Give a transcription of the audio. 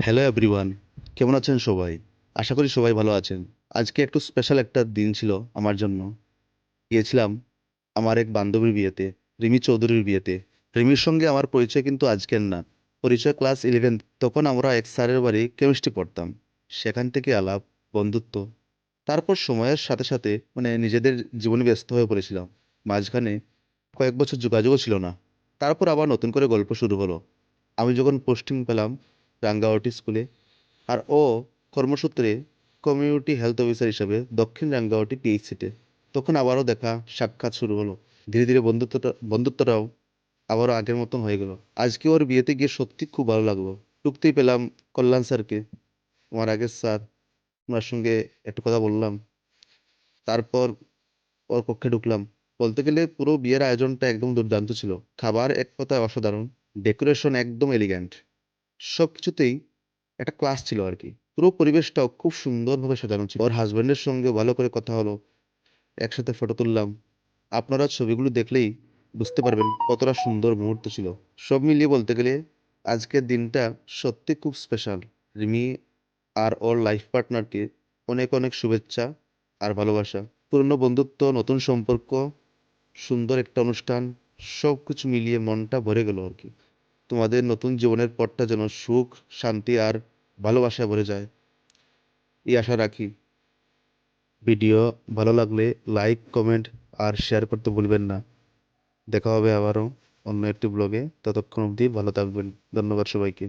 Hello everyone, কেমন আছেন সবাই? আশা করি সবাই ভালো আছেন। আজকে একটু স্পেশাল একটা দিন ছিল আমার জন্য। গিয়েছিলাম আমার এক বান্ধবীর বিয়েতে, রিমি চৌধুরীর বিয়েতে। রিমির সঙ্গে আমার পরিচয় কিন্তু আজকের না, পরিচয় ক্লাস 11। তখন আমরা এক স্যারের বাড়ি কেমিস্ট্রি পড়তাম। সেখান থেকে আলাপ, বন্ধুত্ব। তারপর সময়ের সাথে সাথে নিজেদের জীবনে ব্যস্ত হয়ে পড়েছিলাম। মাঝখানে কয়েক বছর যোগাযোগও ছিল না। তারপর আবার নতুন করে গল্প শুরু হলো। আমি যখন পোস্টিং পেলাম রাঙ্গামাটি স্কুলে, আর ও কর্মসূত্রে কমিউনিটি হেলথ অফিসার হিসেবে দক্ষিণ রাঙ্গামাটি পিএইচসিতে, তখন আবারও দেখা সাক্ষাৎ শুরু হলো। ধীরে ধীরে বন্ধুত্বটাও আবারও আগের মতন হয়ে গেল। আজকে ওর বিয়েতে গিয়ে সত্যি খুব ভালো লাগলো। টুকতেই পেলাম কল্যাণ স্যারকে, আমার আগের স্যার। ওনার সঙ্গে একটু কথা বললাম। তারপর ওর কক্ষে ঢুকলাম। বলতে গেলে পুরো বিয়ের আয়োজনটা একদম দুর্দান্ত ছিল। খাবার এক কথায় অসাধারণ, ডেকোরেশন একদম এলিগ্যান্ট, সবকিছুতেই একটা ক্লাস ছিল আর কি। পুরো পরিবেশটাও খুব সুন্দরভাবে সাজানো ছিল। ওর হাজবেন্ডের সঙ্গে ভালো করে কথা হলো, একসাথে ফটো তুললাম। আপনারা ছবিগুলো দেখলেই বুঝতে পারবেন কতটা সুন্দর মুহূর্ত ছিল। সব মিলিয়ে বলতে গেলে আজকের দিনটা সত্যি খুব স্পেশাল। রিমি আর ওর লাইফ পার্টনারকে অনেক অনেক শুভেচ্ছা আর ভালোবাসা। পুরনো বন্ধুত্ব, নতুন সম্পর্ক, সুন্দর একটা অনুষ্ঠান, সব কিছু মিলিয়ে মনটা ভরে গেল আর কি। তোমাদের নতুন জীবনের পথটা যেন সুখ, শান্তি আর ভালোবাসায় ভরে যায়, এই আশা রাখি। ভিডিও ভালো লাগলে লাইক, কমেন্ট আর শেয়ার করতে ভুলবেন না। দেখা হবে আবারও অন্য একটি ব্লগে। ততক্ষণ অবধি ভালো থাকবেন। ধন্যবাদ সবাইকে।